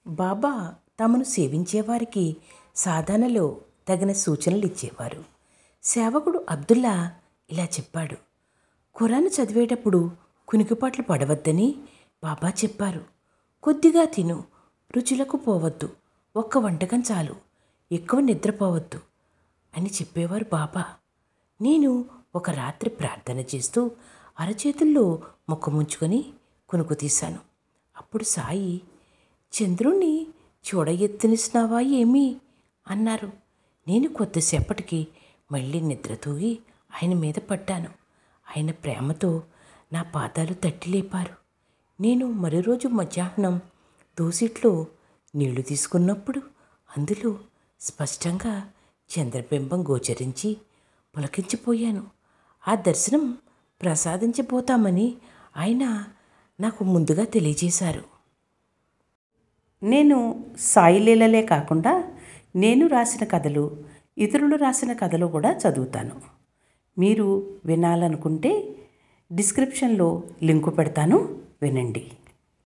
బాబా తమను సేవించేవారికి సాధనలో తగిన సూచనలు ఇచ్చేవారు. సేవకుడు అబ్దుల్లా ఇలా చెప్పాడు. ఖురాన్ చదివేటప్పుడు కునికిపాట్లు పడవద్దని బాబా చెప్పారు. కొద్దిగా తిను, రుచులకు పోవద్దు, ఒక్క వంటకం చాలు, ఎక్కువ నిద్రపోవద్దు అని చెప్పేవారు బాబా. నేను ఒక రాత్రి ప్రార్థన చేస్తూ అరచేతుల్లో ముఖముంచుకొని కునుకు తీశాను. అప్పుడు సాయి, చంద్రుణ్ణి చూడ ఎత్తునిస్తున్నావా ఏమి అన్నారు. నేను కొద్దిసేపటికి మళ్ళీ నిద్ర తూగి ఆయన మీద పడ్డాను. ఆయన ప్రేమతో నా పాదాలు తట్టి లేపారు. నేను మరో రోజు మధ్యాహ్నం దోసిట్లో నీళ్లు తీసుకున్నప్పుడు అందులో స్పష్టంగా చంద్రబింబం గోచరించి పులకించిపోయాను. ఆ దర్శనం ప్రసాదించబోతామని ఆయన నాకు ముందుగా తెలియజేశారు. నేను సాయి లీలలే కాకుండా నేను రాసిన కథలు, ఇతరులు రాసిన కథలు కూడా చదువుతాను. మీరు వినాలనుకుంటే డిస్క్రిప్షన్లో లింకు పెడతాను, వినండి.